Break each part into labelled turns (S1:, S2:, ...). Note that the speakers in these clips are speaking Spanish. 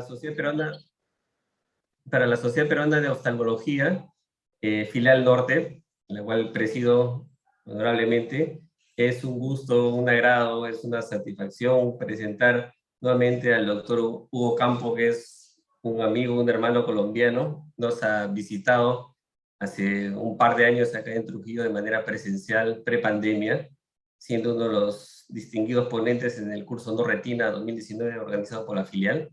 S1: Sociedad Peruana, para la Sociedad Peruana de Oftalmología, filial norte, la cual presido honorablemente. Es un gusto, un agrado, es una satisfacción presentar nuevamente al doctor Hugo Campo, que es un amigo, un hermano colombiano. Nos ha visitado hace un par de años acá en Trujillo de manera presencial, prepandemia, siendo uno de los distinguidos ponentes en el curso No Retina 2019 organizado por la filial.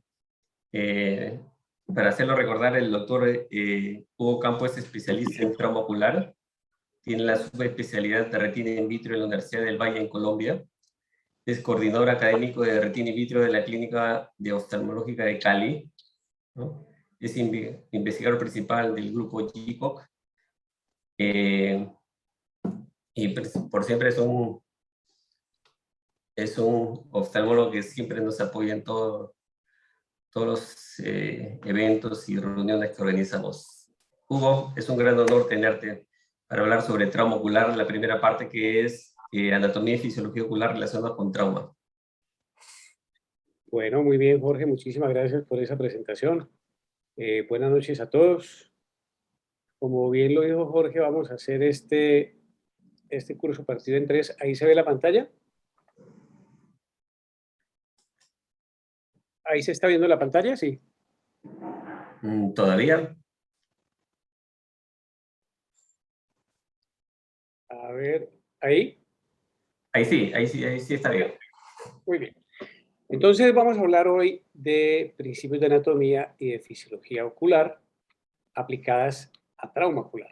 S1: Para hacerlo recordar, el doctor Hugo Campo es especialista en trauma ocular, tiene la subespecialidad de retina in vitro en la Universidad del Valle en Colombia, es coordinador académico de retina in vitro de la Clínica de Oftalmológica de Cali, ¿no? Es investigador principal del grupo GCOC, y por siempre es un oftalmólogo que siempre nos apoya en todos los eventos y reuniones que organizamos. Hugo, es un gran honor tenerte para hablar sobre trauma ocular, la primera parte que es anatomía y fisiología ocular relacionada con trauma.
S2: Bueno, muy bien, Jorge, muchísimas gracias por esa presentación. Buenas noches a todos. Como bien lo dijo Jorge, vamos a hacer este curso partido en tres. ¿Ahí se ve la pantalla? ¿Ahí se está viendo la pantalla? Sí.
S1: ¿Todavía?
S2: A ver, ¿ahí?
S1: Ahí sí está bien.
S2: Muy bien. Entonces vamos a hablar hoy de principios de anatomía y de fisiología ocular aplicadas a trauma ocular.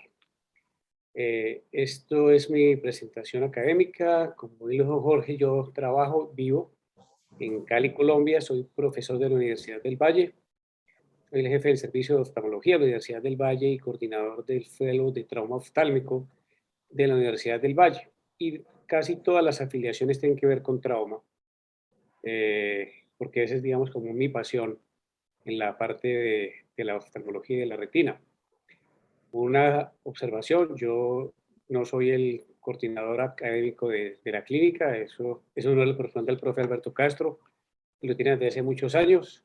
S2: Esto es mi presentación académica. Como dijo Jorge, yo trabajo, vivo en Cali, Colombia. Soy profesor de la Universidad del Valle. Soy el jefe del servicio de oftalmología de la Universidad del Valle y coordinador del Fellow de Trauma Oftálmico de la Universidad del Valle. Y casi todas las afiliaciones tienen que ver con trauma, porque esa es, digamos, como mi pasión en la parte de la oftalmología y de la retina. Una observación, yo no soy el coordinador académico de la clínica, eso no le corresponde al profe Alberto Castro, que lo tiene desde hace muchos años,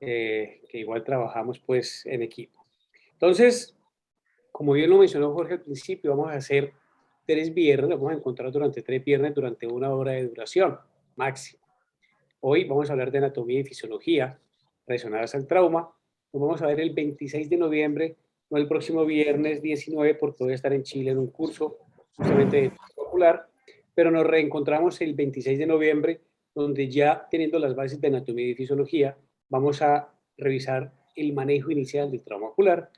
S2: que igual trabajamos pues en equipo. Entonces, como bien lo mencionó Jorge al principio, vamos a hacer 3 viernes, vamos a encontrar durante 3 viernes durante 1 hora de duración máximo. Hoy vamos a hablar de anatomía y fisiología relacionadas al trauma. Nos vamos a ver el 26 de noviembre, no el próximo viernes 19, porque voy a estar en Chile en un curso justamente de trauma ocular, pero nos reencontramos el 26 de noviembre, donde ya teniendo las bases de anatomía y fisiología, vamos a revisar el manejo inicial del trauma ocular.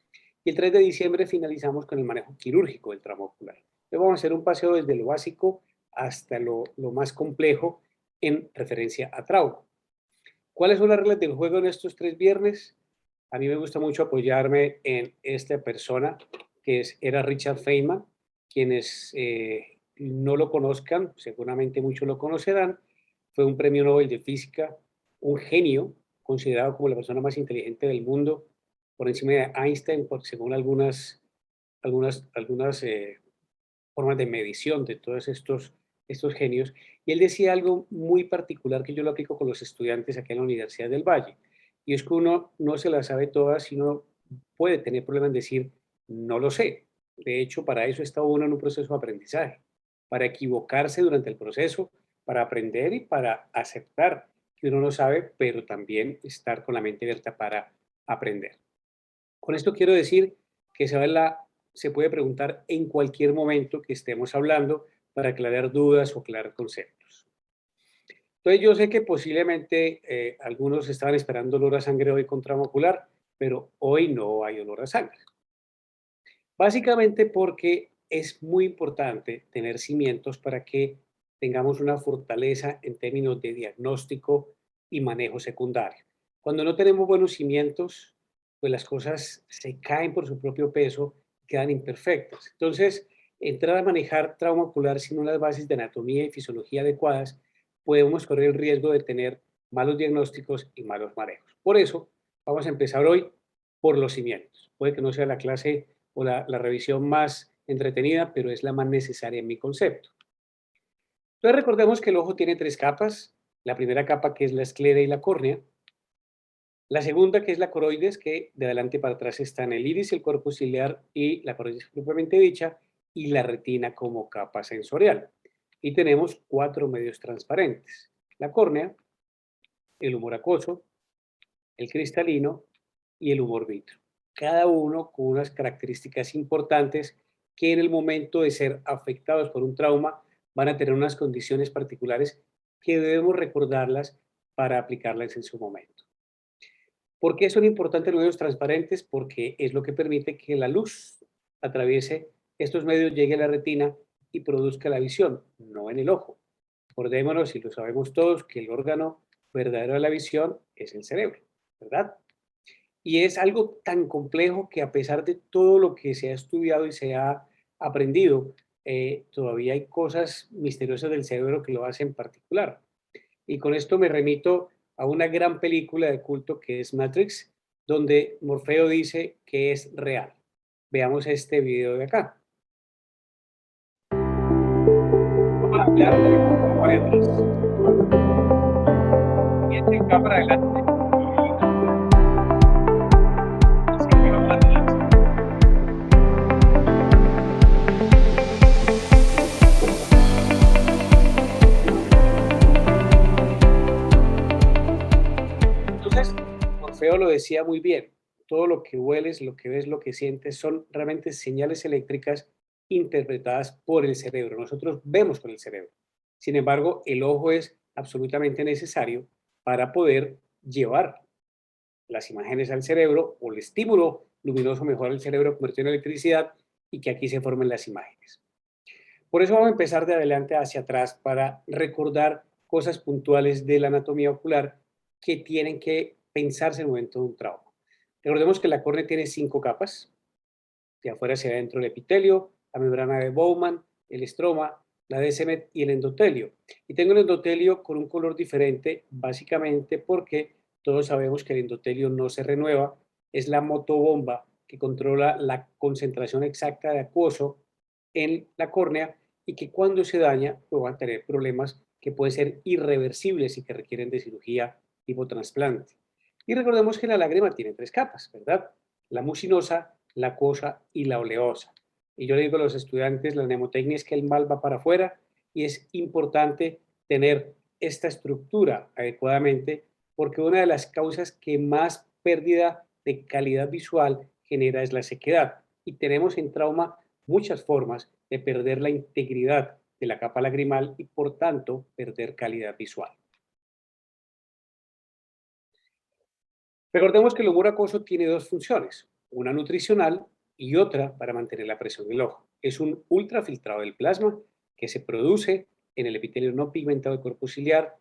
S2: Y el 3 de diciembre finalizamos con el manejo quirúrgico del trauma ocular. Entonces vamos a hacer un paseo desde lo básico hasta lo más complejo en referencia a trauma. ¿Cuáles son las reglas del juego en estos 3 viernes? A mí me gusta mucho apoyarme en esta persona que era Richard Feynman. Quienes no lo conozcan, seguramente muchos lo conocerán. Fue un premio Nobel de Física, un genio, considerado como la persona más inteligente del mundo, por encima de Einstein, según algunas formas de medición de todos estos genios. Y él decía algo muy particular que yo lo aplico con los estudiantes aquí en la Universidad del Valle. Y es que uno no se las sabe todas y uno puede tener problemas en decir, no lo sé. De hecho, para eso está uno en un proceso de aprendizaje, para equivocarse durante el proceso, para aprender y para aceptar que uno no sabe, pero también estar con la mente abierta para aprender. Con esto quiero decir que se puede preguntar en cualquier momento que estemos hablando para aclarar dudas o aclarar conceptos. Entonces yo sé que posiblemente algunos estaban esperando olor a sangre hoy con trauma ocular, pero hoy no hay olor a sangre. Básicamente porque es muy importante tener cimientos para que tengamos una fortaleza en términos de diagnóstico y manejo secundario. Cuando no tenemos buenos cimientos, pues las cosas se caen por su propio peso, quedan imperfectas. Entonces, entrar a manejar trauma ocular sin unas bases de anatomía y fisiología adecuadas, podemos correr el riesgo de tener malos diagnósticos y malos manejos. Por eso, vamos a empezar hoy por los cimientos. Puede que no sea la clase o la revisión más entretenida, pero es la más necesaria en mi concepto. Entonces recordemos que el ojo tiene 3 capas. La primera capa, que es la esclera y la córnea. La segunda, que es la coroides, que de adelante para atrás están el iris, el cuerpo ciliar y la coroides propiamente dicha, y la retina como capa sensorial. Y tenemos 4 medios transparentes: la córnea, el humor acuoso, el cristalino y el humor vitro. Cada uno con unas características importantes que en el momento de ser afectados por un trauma van a tener unas condiciones particulares que debemos recordarlas para aplicarlas en su momento. ¿Por qué son importantes los medios transparentes? Porque es lo que permite que la luz atraviese estos medios, llegue a la retina y produzca la visión, no en el ojo. Acordémonos, y lo sabemos todos, que el órgano verdadero de la visión es el cerebro, ¿verdad? Y es algo tan complejo que, a pesar de todo lo que se ha estudiado y se ha aprendido, todavía hay cosas misteriosas del cerebro que lo hacen particular. Y con esto me remito a una gran película de culto que es Matrix, donde Morfeo dice que es real. Veamos este video de acá. Vamos a adelante, vamos para atrás. Piensa acá para adelante y siempre va para atrás. Entonces, Morfeo lo decía muy bien. Todo lo que hueles, lo que ves, lo que sientes son realmente señales eléctricas interpretadas por el cerebro. Nosotros vemos con el cerebro. Sin embargo, el ojo es absolutamente necesario para poder llevar las imágenes al cerebro, o el estímulo luminoso mejor al cerebro convertido en electricidad, y que aquí se formen las imágenes. Por eso vamos a empezar de adelante hacia atrás para recordar cosas puntuales de la anatomía ocular que tienen que pensarse en el momento de un trauma. Recordemos que la córnea tiene 5 capas: de afuera hacia adentro el epitelio, la membrana de Bowman, el estroma, la de Semet y el endotelio. Y tengo el endotelio con un color diferente, básicamente porque todos sabemos que el endotelio no se renueva, es la motobomba que controla la concentración exacta de acuoso en la córnea, y que cuando se daña pues van a tener problemas que pueden ser irreversibles y que requieren de cirugía tipo trasplante. Y recordemos que la lágrima tiene 3 capas, ¿verdad? La mucinosa, la acuosa y la oleosa. Y yo le digo a los estudiantes, la mnemotecnia es que el mal va para afuera, y es importante tener esta estructura adecuadamente, porque una de las causas que más pérdida de calidad visual genera es la sequedad. Y tenemos en trauma muchas formas de perder la integridad de la capa lagrimal y, por tanto, perder calidad visual. Recordemos que el humor acuoso tiene 2 funciones: una nutricional y otra para mantener la presión del ojo. Es un ultrafiltrado del plasma que se produce en el epitelio no pigmentado del cuerpo ciliar,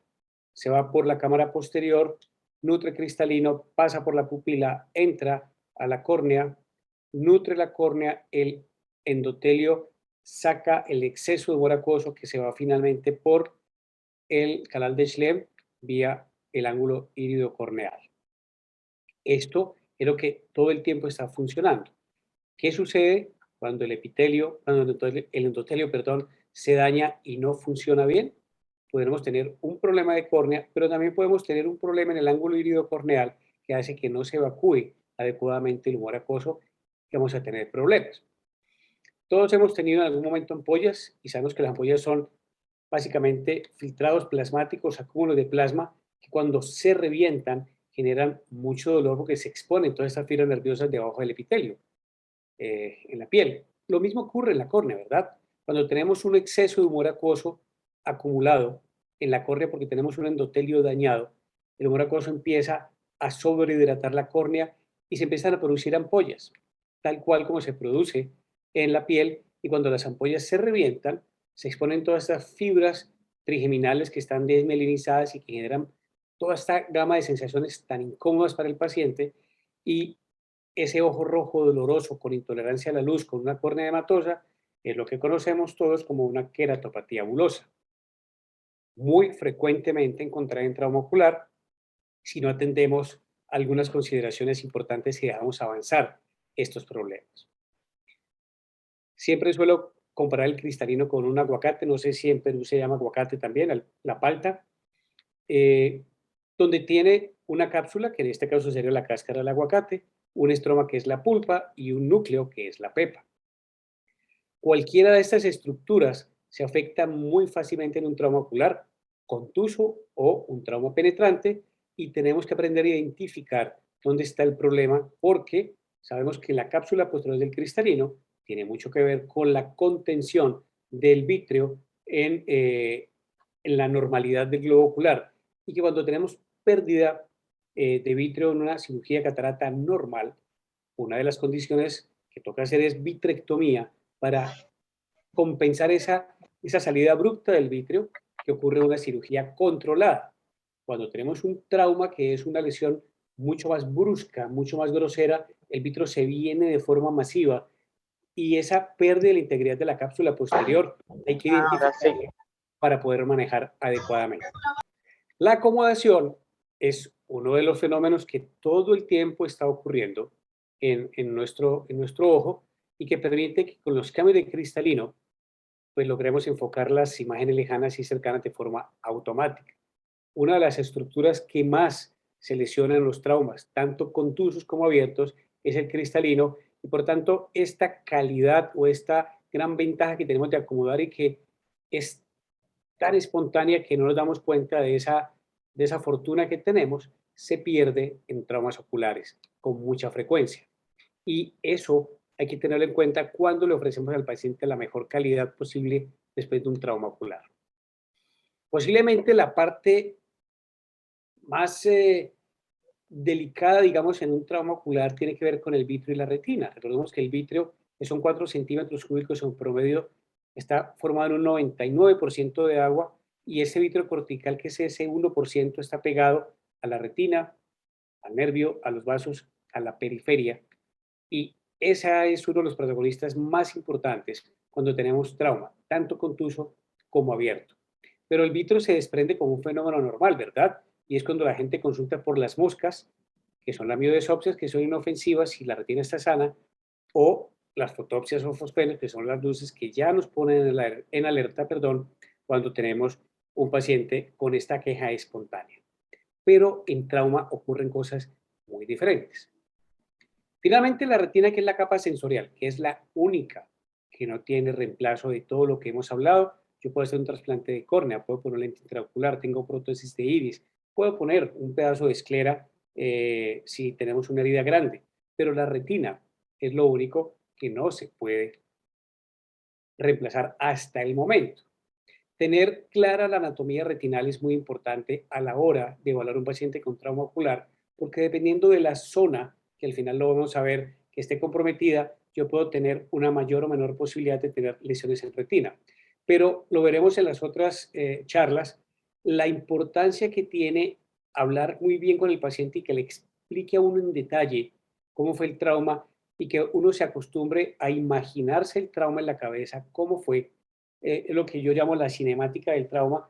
S2: se va por la cámara posterior, nutre cristalino, pasa por la pupila, entra a la córnea, nutre la córnea, el endotelio saca el exceso de humor acuoso que se va finalmente por el canal de Schlemm vía el ángulo irido corneal. Esto es lo que todo el tiempo está funcionando. ¿Qué sucede cuando el endotelio, perdón, se daña y no funciona bien? Podemos tener un problema de córnea, pero también podemos tener un problema en el ángulo irido corneal que hace que no se evacúe adecuadamente el humor acuoso, que vamos a tener problemas. Todos hemos tenido en algún momento ampollas, y sabemos que las ampollas son básicamente filtrados plasmáticos, acúmulos de plasma que, cuando se revientan, generan mucho dolor porque se exponen todas estas fibras nerviosas debajo del epitelio, en la piel. Lo mismo ocurre en la córnea, ¿verdad? Cuando tenemos un exceso de humor acuoso acumulado en la córnea porque tenemos un endotelio dañado, el humor acuoso empieza a sobrehidratar la córnea y se empiezan a producir ampollas, tal cual como se produce en la piel. Y cuando las ampollas se revientan, se exponen todas estas fibras trigeminales que están desmielinizadas y que generan toda esta gama de sensaciones tan incómodas para el paciente, y ese ojo rojo doloroso con intolerancia a la luz, con una córnea hematosa, es lo que conocemos todos como una queratopatía bulosa. Muy frecuentemente encontrada en trauma ocular si no atendemos algunas consideraciones importantes y dejamos avanzar estos problemas. Siempre suelo comparar el cristalino con un aguacate, no sé si en Perú se llama aguacate también, la palta. donde tiene una cápsula, que en este caso sería la cáscara del aguacate, un estroma que es la pulpa y un núcleo que es la pepa. Cualquiera de estas estructuras se afecta muy fácilmente en un trauma ocular, contuso o un trauma penetrante, y tenemos que aprender a identificar dónde está el problema porque sabemos que la cápsula posterior del cristalino tiene mucho que ver con la contención del vítreo en la normalidad del globo ocular y que cuando tenemos pérdida de vítreo en una cirugía catarata normal, una de las condiciones que toca hacer es vitrectomía para compensar esa salida abrupta del vítreo que ocurre en una cirugía controlada. Cuando tenemos un trauma que es una lesión mucho más brusca, mucho más grosera, el vítreo se viene de forma masiva y esa pérdida de la integridad de la cápsula posterior hay que
S3: Ahora sí.
S2: identificarla para poder manejar adecuadamente. La acomodación es uno de los fenómenos que todo el tiempo está ocurriendo en nuestro ojo y que permite que con los cambios de cristalino pues logremos enfocar las imágenes lejanas y cercanas de forma automática. Una de las estructuras que más se lesionan en los traumas, tanto contusos como abiertos, es el cristalino y por tanto esta calidad o esta gran ventaja que tenemos de acomodar y que es tan espontánea que no nos damos cuenta de esa fortuna que tenemos, se pierde en traumas oculares con mucha frecuencia. Y eso hay que tenerlo en cuenta cuando le ofrecemos al paciente la mejor calidad posible después de un trauma ocular. Posiblemente la parte más delicada, digamos, en un trauma ocular tiene que ver con el vitrio y la retina. Recordemos que el vitrio, que son 4 centímetros cúbicos en promedio, está formado en un 99% de agua y ese vitrio cortical, que es ese 1%, está pegado a la retina, al nervio, a los vasos, a la periferia. Y ese es uno de los protagonistas más importantes cuando tenemos trauma, tanto contuso como abierto. Pero el vitro se desprende como un fenómeno normal, ¿verdad? Y es cuando la gente consulta por las moscas, que son las miodeusopsias, que son inofensivas y la retina está sana, o las fotopsias o fosfenes, que son las luces que ya nos ponen en alerta, perdón, cuando tenemos un paciente con esta queja espontánea. Pero en trauma ocurren cosas muy diferentes. Finalmente, la retina, que es la capa sensorial, que es la única que no tiene reemplazo de todo lo que hemos hablado. Yo puedo hacer un trasplante de córnea, puedo poner lente intraocular, tengo prótesis de iris, puedo poner un pedazo de esclera si tenemos una herida grande, pero la retina es lo único que no se puede reemplazar hasta el momento. Tener clara la anatomía retinal es muy importante a la hora de evaluar un paciente con trauma ocular, porque dependiendo de la zona, que al final lo vamos a ver, que esté comprometida, yo puedo tener una mayor o menor posibilidad de tener lesiones en retina. Pero lo veremos en las otras charlas, la importancia que tiene hablar muy bien con el paciente y que le explique a uno en detalle cómo fue el trauma y que uno se acostumbre a imaginarse el trauma en la cabeza, cómo fue, lo que yo llamo la cinemática del trauma,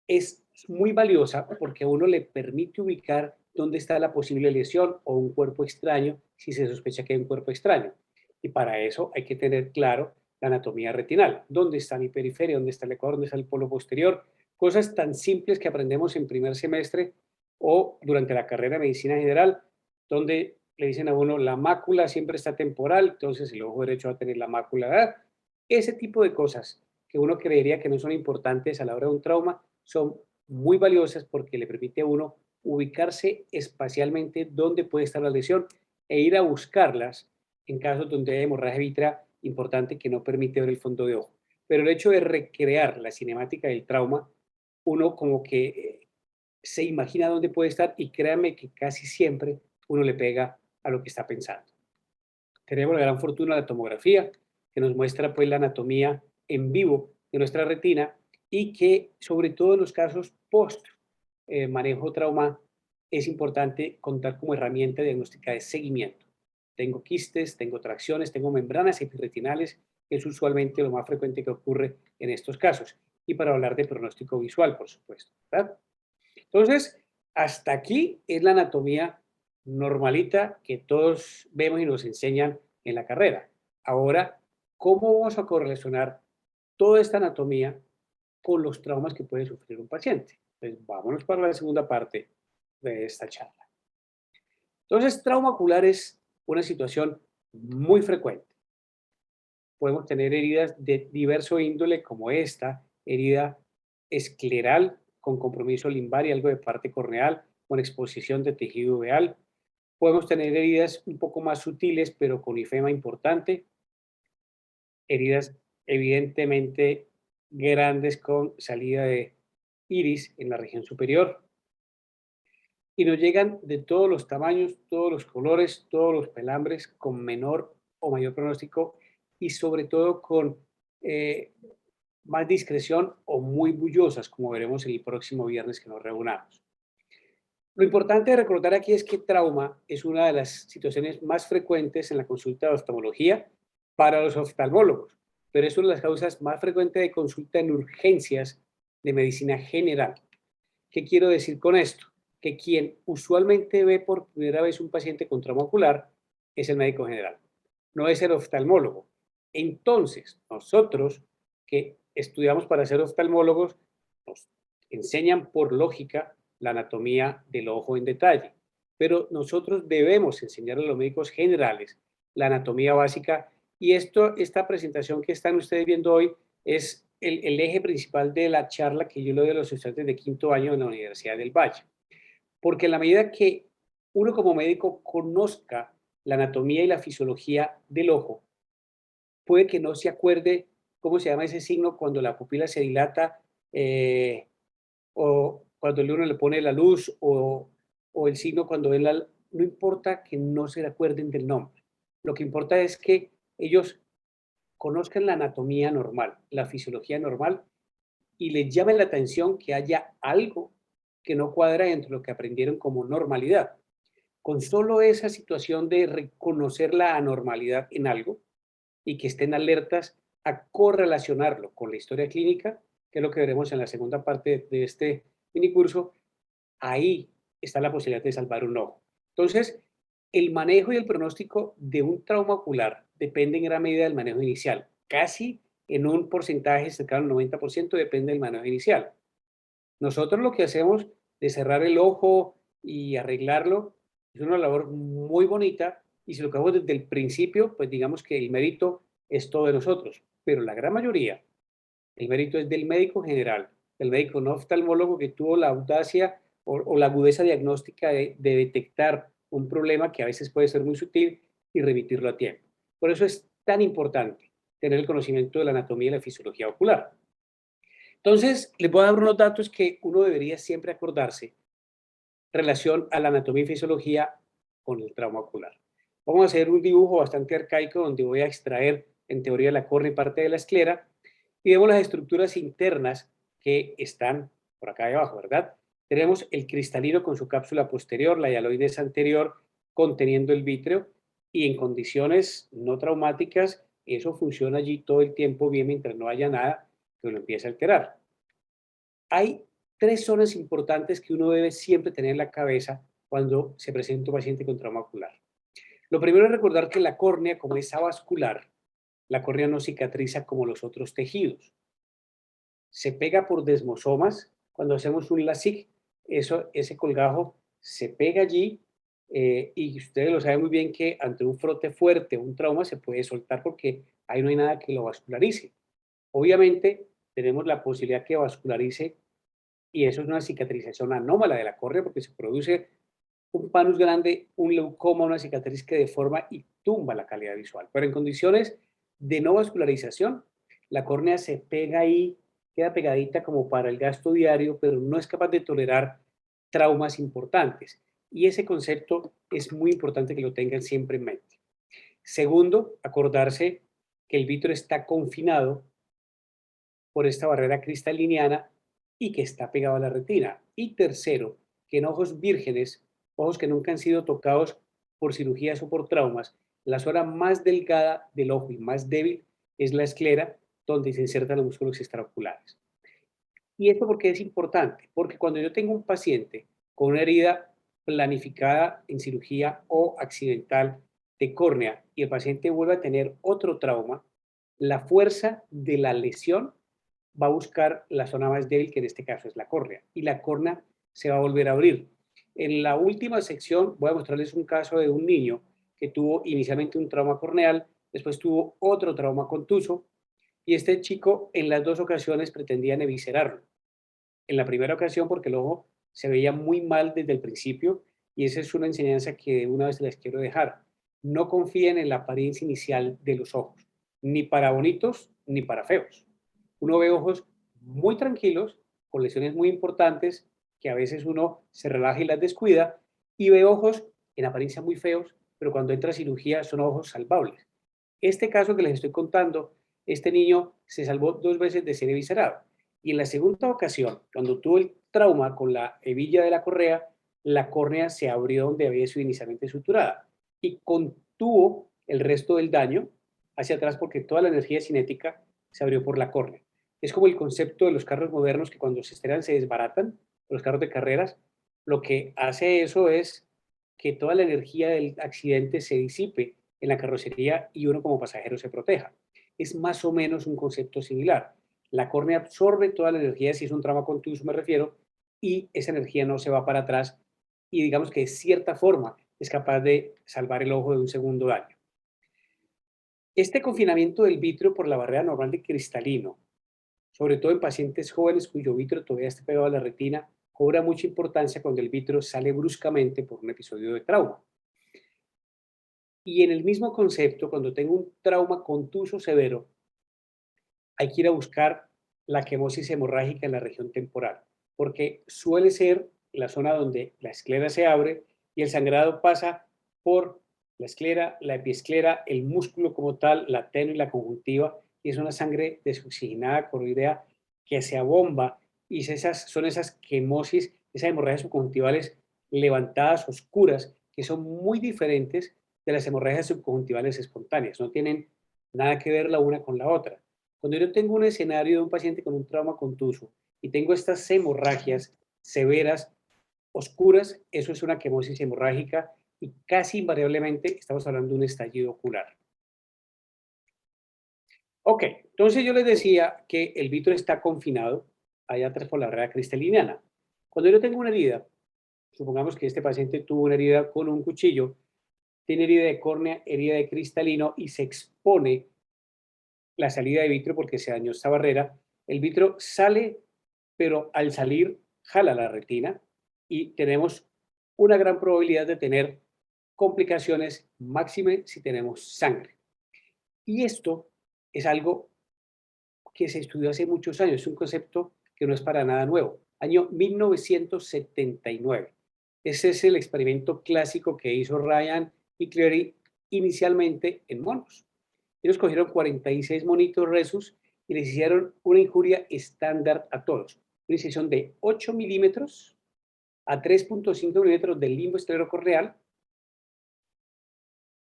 S2: es muy valiosa porque a uno le permite ubicar dónde está la posible lesión o un cuerpo extraño si se sospecha que hay un cuerpo extraño. Y para eso hay que tener claro la anatomía retinal. ¿Dónde está mi periferia? ¿Dónde está el ecuador? ¿Dónde está el polo posterior? Cosas tan simples que aprendemos en primer semestre o durante la carrera de medicina general, donde le dicen a uno, la mácula siempre está temporal, entonces el ojo derecho va a tener la mácula. ¿Verdad? Ese tipo de cosas que uno creería que no son importantes a la hora de un trauma, son muy valiosas porque le permite a uno ubicarse espacialmente dónde puede estar la lesión e ir a buscarlas en casos donde hay hemorragia vítrea importante que no permite ver el fondo de ojo. Pero el hecho de recrear la cinemática del trauma, uno como que se imagina dónde puede estar y créanme que casi siempre uno le pega a lo que está pensando. Tenemos la gran fortuna de la tomografía, que nos muestra pues la anatomía en vivo de nuestra retina y que sobre todo en los casos post manejo trauma es importante contar como herramienta diagnóstica de seguimiento. Tengo quistes, tengo tracciones, tengo membranas epirretinales, que es usualmente lo más frecuente que ocurre en estos casos. Y para hablar de pronóstico visual, por supuesto, ¿verdad? Entonces, hasta aquí es la anatomía normalita que todos vemos y nos enseñan en la carrera. Ahora, ¿cómo vamos a correlacionar toda esta anatomía con los traumas que puede sufrir un paciente? Pues vámonos para la segunda parte de esta charla. Entonces, trauma ocular es una situación muy frecuente. Podemos tener heridas de diverso índole como esta, herida escleral con compromiso limbar y algo de parte corneal, con exposición de tejido uveal. Podemos tener heridas un poco más sutiles, pero con ifema importante, heridas evidentemente grandes con salida de iris en la región superior. Y nos llegan de todos los tamaños, todos los colores, todos los pelambres, con menor o mayor pronóstico y sobre todo con eh, más discreción o muy bullosas, como veremos el próximo viernes que nos reunamos. Lo importante de recordar aquí es que trauma es una de las situaciones más frecuentes en la consulta de oftalmología para los oftalmólogos, pero es una de las causas más frecuentes de consulta en urgencias de medicina general. ¿Qué quiero decir con esto? Que quien usualmente ve por primera vez un paciente con trauma ocular es el médico general, no es el oftalmólogo. Entonces, nosotros que estudiamos para ser oftalmólogos, nos enseñan por lógica la anatomía del ojo en detalle, pero nosotros debemos enseñar a los médicos generales la anatomía básica y esta presentación que están ustedes viendo hoy es el eje principal de la charla que yo le doy a los estudiantes de quinto año en la Universidad del Valle. Porque en la medida que uno como médico conozca la anatomía y la fisiología del ojo, puede que no se acuerde cómo se llama ese signo cuando la pupila se dilata o cuando uno le pone la luz o el signo cuando ven la... No importa que no se acuerden del nombre. Lo que importa es que ellos conozcan la anatomía normal, la fisiología normal y les llame la atención que haya algo que no cuadra entre lo que aprendieron como normalidad. Con solo esa situación de reconocer la anormalidad en algo y que estén alertas a correlacionarlo con la historia clínica, que es lo que veremos en la segunda parte de este minicurso, ahí está la posibilidad de salvar un ojo. Entonces, el manejo y el pronóstico de un trauma ocular depende en gran medida del manejo inicial. Casi en un porcentaje cercano al 90% depende del manejo inicial. Nosotros lo que hacemos de cerrar el ojo y arreglarlo es una labor muy bonita y si lo hacemos desde el principio, pues digamos que el mérito es todo de nosotros, pero la gran mayoría, el mérito es del médico general, del médico no oftalmólogo que tuvo la audacia o la agudeza diagnóstica de detectar un problema que a veces puede ser muy sutil y remitirlo a tiempo. Por eso es tan importante tener el conocimiento de la anatomía y la fisiología ocular. Entonces, les voy a dar unos datos que uno debería siempre acordarse en relación a la anatomía y fisiología con el trauma ocular. Vamos a hacer un dibujo bastante arcaico donde voy a extraer en teoría la córnea y parte de la esclera y vemos las estructuras internas que están por acá debajo, ¿verdad? Tenemos el cristalino con su cápsula posterior, la hialoides anterior conteniendo el vítreo y en condiciones no traumáticas eso funciona allí todo el tiempo bien mientras no haya nada que lo empiece a alterar. Hay tres zonas importantes que uno debe siempre tener en la cabeza cuando se presenta un paciente con trauma ocular. Lo primero es recordar que la córnea, como es avascular, la córnea no cicatriza como los otros tejidos. Se pega por desmosomas. Cuando hacemos un LASIK, ese colgajo se pega allí y ustedes lo saben muy bien que ante un frote fuerte, un trauma, se puede soltar porque ahí no hay nada que lo vascularice. Obviamente, tenemos la posibilidad que vascularice y eso es una cicatrización anómala de la córnea porque se produce un panus grande, un leucoma, una cicatriz que deforma y tumba la calidad visual. Pero en condiciones de no vascularización, la córnea se pega ahí, queda pegadita como para el gasto diario, pero no es capaz de tolerar traumas importantes. Y ese concepto es muy importante que lo tengan siempre en mente. Segundo, acordarse que el vítreo está confinado por esta barrera cristaliniana y que está pegado a la retina. Y tercero, que en ojos vírgenes, ojos que nunca han sido tocados por cirugías o por traumas, la zona más delgada del ojo y más débil es la esclera, donde se insertan los músculos extraoculares. ¿Y esto por qué es importante? Porque cuando yo tengo un paciente con una herida planificada en cirugía o accidental de córnea y el paciente vuelve a tener otro trauma, la fuerza de la lesión va a buscar la zona más débil, que en este caso es la córnea, y la córnea se va a volver a abrir. En la última sección voy a mostrarles un caso de un niño que tuvo inicialmente un trauma corneal, después tuvo otro trauma contuso, y este chico en las dos ocasiones pretendían eviscerarlo. En la primera ocasión porque el ojo se veía muy mal desde el principio, y esa es una enseñanza que de una vez les quiero dejar. No confíen en la apariencia inicial de los ojos, ni para bonitos ni para feos. Uno ve ojos muy tranquilos, con lesiones muy importantes, que a veces uno se relaja y las descuida, y ve ojos en apariencia muy feos, pero cuando entra a cirugía son ojos salvables. Este caso que les estoy contando, este niño se salvó 2 veces de ser eviscerado. Y en la segunda ocasión, cuando tuvo el trauma con la hebilla de la correa, la córnea se abrió donde había sido inicialmente suturada y contuvo el resto del daño hacia atrás porque toda la energía cinética se abrió por la córnea. Es como el concepto de los carros modernos que cuando se estrenan se desbaratan, los carros de carreras. Lo que hace eso es que toda la energía del accidente se disipe en la carrocería y uno como pasajero se proteja. Es más o menos un concepto similar. La córnea absorbe toda la energía, si es un trauma contuso me refiero, y esa energía no se va para atrás y digamos que de cierta forma es capaz de salvar el ojo de un segundo daño. Este confinamiento del vitrio por la barrera normal de cristalino, sobre todo en pacientes jóvenes cuyo vitrio todavía está pegado a la retina, cobra mucha importancia cuando el vitrio sale bruscamente por un episodio de trauma. Y en el mismo concepto, cuando tengo un trauma contuso severo, hay que ir a buscar la quemosis hemorrágica en la región temporal, porque suele ser la zona donde la esclera se abre y el sangrado pasa por la esclera, la epiesclera, el músculo como tal, la teno y la conjuntiva, y es una sangre desoxigenada coroidea que se abomba y son esas quemosis, esas hemorragias subconjuntivales levantadas, oscuras, que son muy diferentes de las hemorragias subconjuntivales espontáneas, no tienen nada que ver la una con la otra. Cuando yo tengo un escenario de un paciente con un trauma contuso y tengo estas hemorragias severas, oscuras, eso es una quemosis hemorrágica y casi invariablemente estamos hablando de un estallido ocular. Ok, entonces yo les decía que el vitro está confinado allá atrás por la barrera cristaliniana. Cuando yo tengo una herida, supongamos que este paciente tuvo una herida con un cuchillo, tiene herida de córnea, herida de cristalino y se expone la salida de vitrio porque se dañó esta barrera. El vitrio sale, pero al salir jala la retina y tenemos una gran probabilidad de tener complicaciones, máxime si tenemos sangre. Y esto es algo que se estudió hace muchos años, es un concepto que no es para nada nuevo. Año 1979. Ese es el experimento clásico que hizo Ryan y Cleary inicialmente en monos. Ellos cogieron 46 monitos Rhesus y les hicieron una injuria estándar a todos. Una incisión de 8 milímetros a 3.5 milímetros del limbo esclerocorneal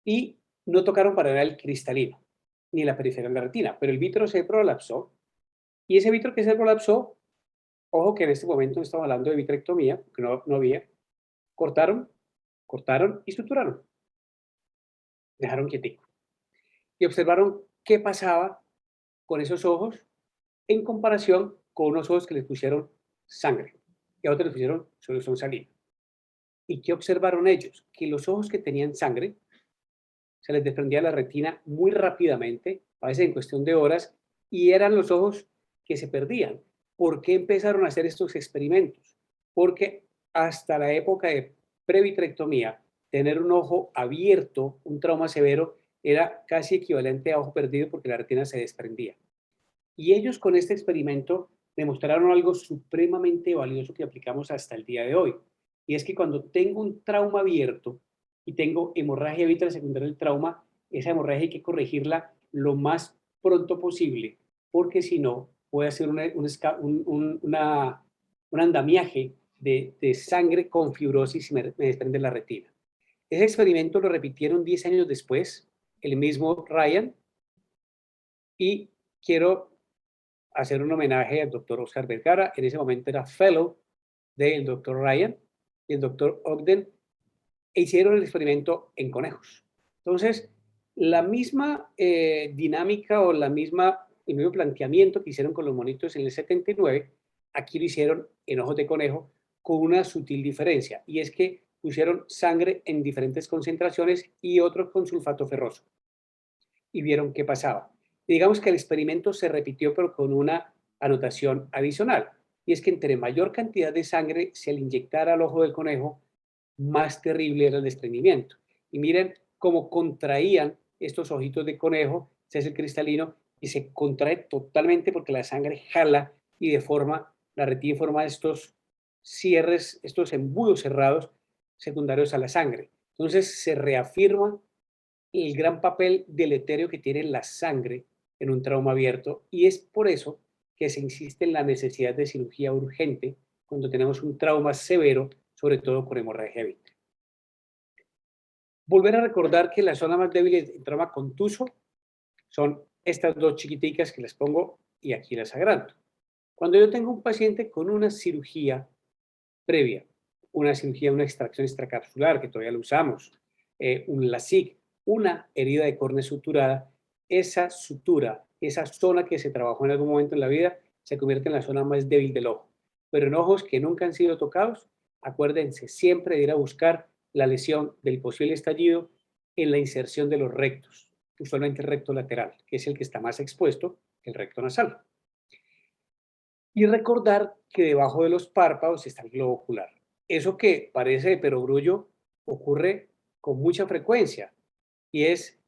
S2: y no tocaron para nada el cristalino ni la periferia de la retina, pero el vitro se prolapsó y ese vitro que se prolapsó, ojo que en este momento no estamos hablando de vitrectomía, que no había, cortaron y suturaron, dejaron quietico y observaron qué pasaba con esos ojos en comparación con unos ojos que les pusieron sangre y a otros les pusieron solución salina. ¿Y qué observaron ellos? Que los ojos que tenían sangre se les desprendía la retina muy rápidamente, a veces en cuestión de horas, y eran los ojos que se perdían. ¿Por qué empezaron a hacer estos experimentos? Porque hasta la época de previtrectomía, tener un ojo abierto, un trauma severo, era casi equivalente a ojo perdido porque la retina se desprendía. Y ellos con este experimento demostraron algo supremamente valioso que aplicamos hasta el día de hoy. Y es que cuando tengo un trauma abierto y tengo hemorragia vitral secundaria del trauma, esa hemorragia hay que corregirla lo más pronto posible, porque si no, puede hacer un andamiaje de sangre con fibrosis y me desprende la retina. Ese experimento lo repitieron 10 años después, el mismo Ryan, y quiero hacer un homenaje al doctor Oscar Vergara. En ese momento era fellow del doctor Ryan y el doctor Ogden, e hicieron el experimento en conejos. Entonces, la misma dinámica o el mismo planteamiento que hicieron con los monitos en el 79, aquí lo hicieron en ojos de conejo con una sutil diferencia, y es que pusieron sangre en diferentes concentraciones y otro con sulfato ferroso, y vieron qué pasaba. Y digamos que el experimento se repitió, pero con una anotación adicional, y es que entre mayor cantidad de sangre se le inyectara al ojo del conejo, más terrible era el desprendimiento. Y miren cómo contraían estos ojitos de conejo, se hace el cristalino y se contrae totalmente porque la sangre jala y deforma la retina, forma estos cierres, estos embudos cerrados secundarios a la sangre. Entonces se reafirma el gran papel deleterio que tiene la sangre en un trauma abierto, y es por eso que se insiste en la necesidad de cirugía urgente cuando tenemos un trauma severo, sobre todo con hemorragia vítrica. Volver a recordar que la zona más débil en trauma contuso son estas dos chiquiticas que les pongo y aquí las agrando. Cuando yo tengo un paciente con una cirugía previa, una cirugía, una extracción extracapsular, que todavía lo usamos, un LASIK, una herida de córnea suturada, esa sutura, esa zona que se trabajó en algún momento en la vida, se convierte en la zona más débil del ojo. Pero en ojos que nunca han sido tocados, acuérdense siempre de ir a buscar la lesión del posible estallido en la inserción de los rectos, usualmente el recto lateral, que es el que está más expuesto, el recto nasal. Y recordar que debajo de los párpados está el globo ocular. Eso que parece de perogrullo ocurre con mucha frecuencia, y es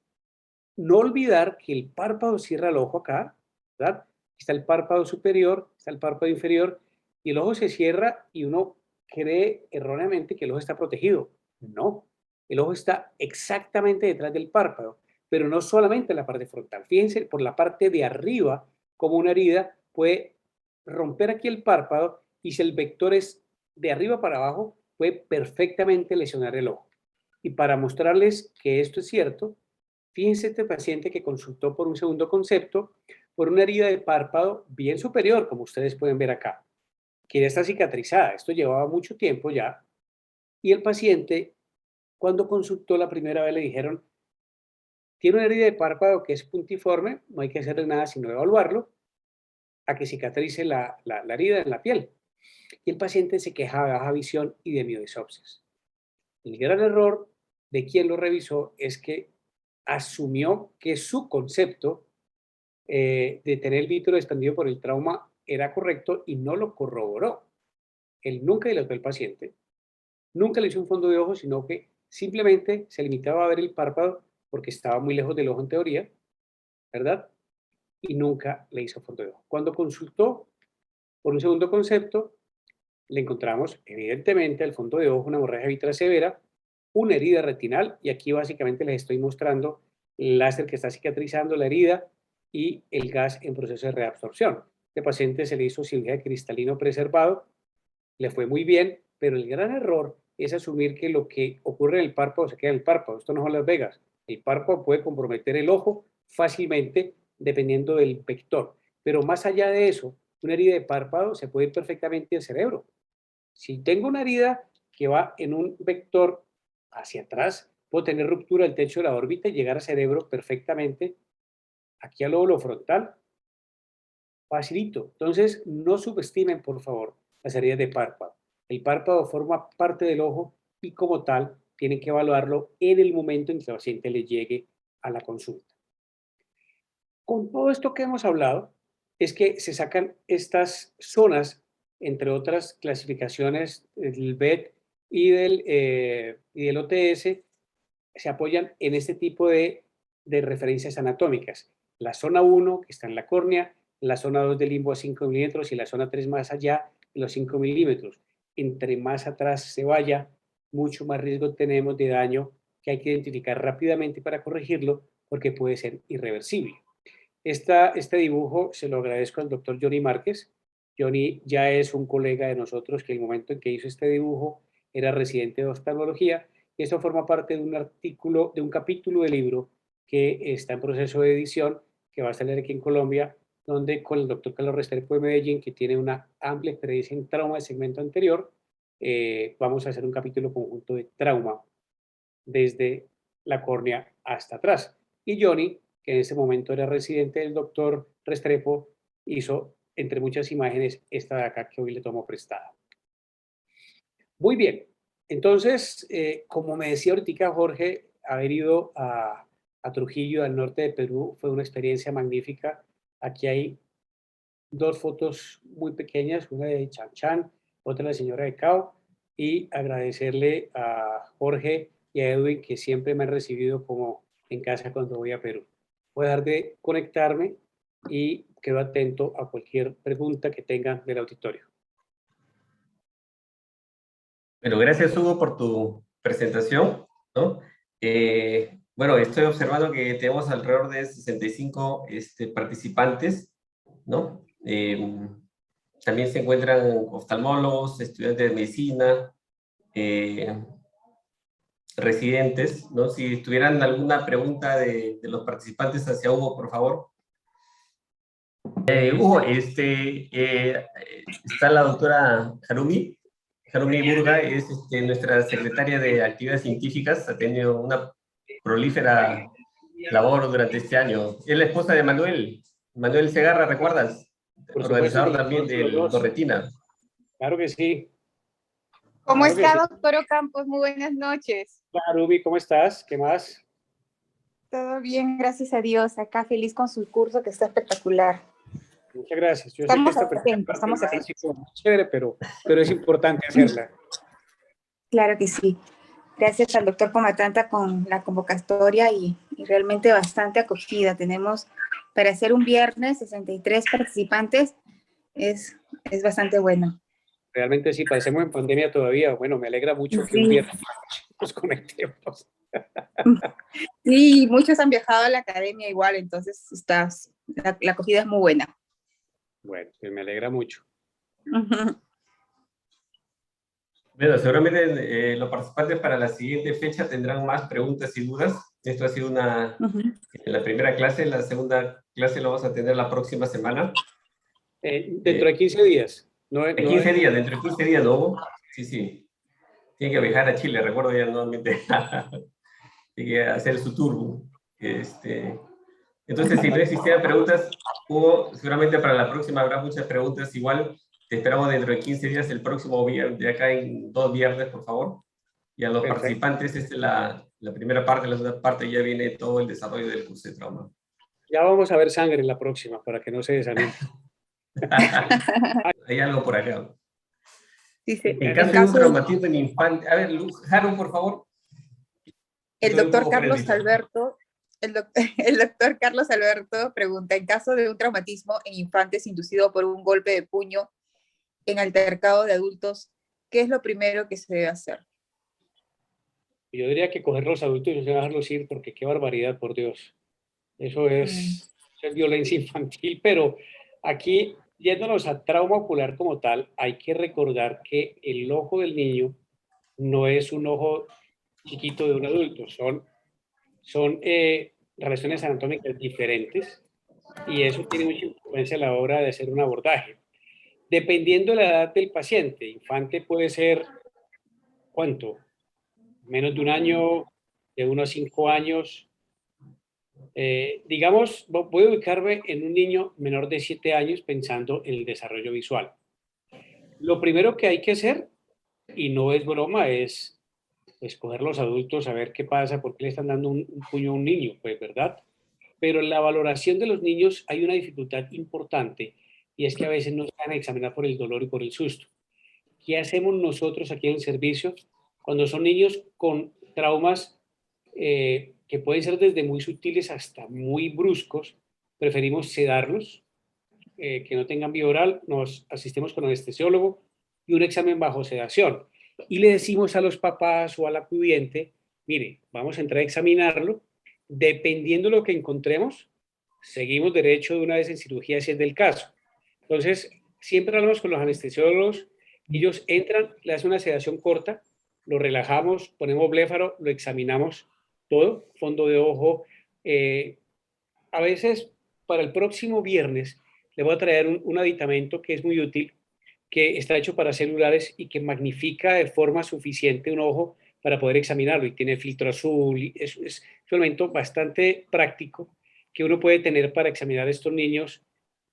S2: no olvidar que el párpado cierra el ojo acá, ¿verdad? Está el párpado superior, está el párpado inferior, y el ojo se cierra y uno cree erróneamente que el ojo está protegido. No, el ojo está exactamente detrás del párpado, pero no solamente en la parte frontal. Fíjense por la parte de arriba, como una herida puede romper aquí el párpado, y si el vector es de arriba para abajo, puede perfectamente lesionar el ojo. Y para mostrarles que esto es cierto, fíjense este paciente que consultó por un segundo concepto, por una herida de párpado bien superior, como ustedes pueden ver acá, que ya está cicatrizada. Esto llevaba mucho tiempo ya. Y el paciente, cuando consultó la primera vez, le dijeron, tiene una herida de párpado que es puntiforme, no hay que hacerle nada sino evaluarlo, a que cicatrice la herida en la piel. Y el paciente se quejaba de baja visión y de mioidesopsis. El gran error de quien lo revisó es que asumió que su concepto de tener el vítero expandido por el trauma era correcto y no lo corroboró. Él nunca dilató al paciente, nunca le hizo un fondo de ojo, sino que simplemente se limitaba a ver el párpado porque estaba muy lejos del ojo en teoría, ¿verdad? Y nunca le hizo fondo de ojo. Cuando consultó por un segundo concepto, le encontramos evidentemente al fondo de ojo una hemorragia vitral severa, una herida retinal, y aquí básicamente les estoy mostrando el láser que está cicatrizando la herida y el gas en proceso de reabsorción. Este paciente se le hizo cirugía de cristalino preservado, le fue muy bien, pero el gran error es asumir que lo que ocurre en el párpado se queda en el párpado. Esto no son Las Vegas. El párpado puede comprometer el ojo fácilmente dependiendo del vector. Pero más allá de eso, una herida de párpado se puede ir perfectamente al cerebro. Si tengo una herida que va en un vector hacia atrás, puedo tener ruptura del techo de la órbita y llegar al cerebro perfectamente, aquí al lóbulo frontal, facilito. Entonces, no subestimen, por favor, las heridas de párpado. El párpado forma parte del ojo y como tal, tienen que evaluarlo en el momento en que el paciente le llegue a la consulta. Con todo esto que hemos hablado, es que se sacan estas zonas, entre otras clasificaciones del BET y del OTS, se apoyan en este tipo de referencias anatómicas. La zona 1, que está en la córnea, la zona 2 del limbo a 5 milímetros y la zona 3 más allá de los 5 milímetros. Entre más atrás se vaya, mucho más riesgo tenemos de daño que hay que identificar rápidamente para corregirlo porque puede ser irreversible. Este dibujo se lo agradezco al doctor Johnny Márquez. Johnny ya es un colega de nosotros que en el momento en que hizo este dibujo era residente de oftalmología, y esto forma parte de un artículo, de un capítulo del libro que está en proceso de edición, que va a salir aquí en Colombia, donde con el doctor Carlos Restrepo de Medellín, que tiene una amplia experiencia en trauma de segmento anterior, vamos a hacer un capítulo conjunto de trauma desde la córnea hasta atrás. Y Johnny, que en ese momento era residente del doctor Restrepo, hizo, entre muchas imágenes, esta de acá que hoy le tomo prestada. Muy bien. Entonces, como me decía ahorita Jorge, haber ido a Trujillo, al norte de Perú, fue una experiencia magnífica. Aquí hay dos fotos muy pequeñas, una de Chan Chan, otra de la señora de Cao, y agradecerle a Jorge y a Edwin que siempre me han recibido como en casa cuando voy a Perú. Voy a dejar de conectarme y quedo atento a cualquier pregunta que tengan del auditorio.
S1: Bueno, gracias Hugo por tu presentación, ¿no? Bueno, estoy observando que tenemos alrededor de 65 participantes, ¿no? También se encuentran oftalmólogos, estudiantes de medicina, residentes, ¿no? Si tuvieran alguna pregunta de los participantes hacia Hugo, por favor. Hugo, está la doctora Harumi. Harumi Burga es nuestra secretaria de Actividades Científicas, ha tenido una prolífera labor durante este año. Es la esposa de Manuel Segarra, ¿recuerdas?
S2: Por supuesto,
S1: Organizador también del Dorretina.
S2: Claro que sí.
S3: ¿Cómo
S2: Claro que
S3: está,
S2: sí.
S3: doctor Ocampos? Muy buenas noches.
S2: Hola, Ruby, ¿cómo estás? ¿Qué más?
S3: Todo bien, gracias a Dios. Acá feliz con su curso que está espectacular.
S2: Muchas gracias. Yo sé que
S3: Estamos
S2: esta primera
S3: atentos,
S2: parte
S3: estamos
S2: no es
S3: atentos.
S2: así como muy chévere, pero es importante hacerla.
S3: Claro que sí. Gracias al doctor Comatanta con la convocatoria y realmente bastante acogida. Tenemos para hacer un viernes 63 participantes, es bastante bueno.
S2: Realmente sí, parecemos en pandemia todavía. Bueno, me alegra mucho que un
S3: Sí.
S2: viernes nos conectemos.
S3: Sí, muchos han viajado a la academia igual, entonces la acogida es muy buena.
S2: Bueno, pues me alegra mucho.
S3: Uh-huh.
S1: Bueno, seguramente los participantes para la siguiente fecha tendrán más preguntas y dudas. Esto ha sido la primera clase, la segunda clase lo vamos a tener la próxima semana.
S2: Dentro de 15 días.
S1: De 15 días, dentro de 15 días, ¿no? Sí, sí. Tiene que viajar a Chile, recuerdo ya nuevamente. Tiene que hacer su tour. Entonces, si no existieran preguntas, Hugo, seguramente para la próxima habrá muchas preguntas. Igual, te esperamos dentro de 15 días, el próximo viernes, de acá en 2 viernes, por favor. Y a los
S2: Perfecto.
S1: participantes, esta es la primera parte, la segunda parte ya viene todo el desarrollo del curso de trauma.
S2: Ya vamos a ver sangre en la próxima, para que no se desanime.
S1: Hay algo por acá.
S3: Dice,
S1: En caso de un traumatismo en infante, a ver, Haru, por favor.
S3: El doctor Carlos Alberto, el doctor Carlos Alberto pregunta, en caso de un traumatismo en infantes inducido por un golpe de puño en altercado de adultos, ¿qué es lo primero que se debe hacer?
S2: Yo diría que coger los adultos y no dejarlos ir, porque qué barbaridad, por Dios. Eso es violencia infantil, pero aquí, yéndonos a trauma ocular como tal, hay que recordar que el ojo del niño no es un ojo chiquito de un adulto, son relaciones anatómicas diferentes y eso tiene mucha influencia a la hora de hacer un abordaje. Dependiendo de la edad del paciente, infante puede ser, ¿cuánto? Menos de un año, de 1 a 5 años. Digamos, voy a ubicarme en un niño menor de 7 años pensando en el desarrollo visual. Lo primero que hay que hacer, y no es broma, es escoger los adultos, a ver qué pasa, por qué le están dando un puño a un niño, pues, ¿verdad? Pero en la valoración de los niños hay una dificultad importante y es que a veces no se van a examinar por el dolor y por el susto. ¿Qué hacemos nosotros aquí en el servicio cuando son niños con traumas que pueden ser desde muy sutiles hasta muy bruscos? Preferimos sedarlos, que no tengan vía oral, nos asistimos con anestesiólogo y un examen bajo sedación. Y le decimos a los papás o al acudiente, mire, vamos a entrar a examinarlo, dependiendo de lo que encontremos, seguimos derecho de una vez en cirugía si es del caso. Entonces, siempre hablamos con los anestesiólogos, ellos entran, le hacen una sedación corta, lo relajamos, ponemos bléfaro, lo examinamos todo, fondo de ojo. A veces, para el próximo viernes, le voy a traer un aditamento que es muy útil, que está hecho para celulares y que magnifica de forma suficiente un ojo para poder examinarlo y tiene filtro azul. Y es un elemento bastante práctico que uno puede tener para examinar a estos niños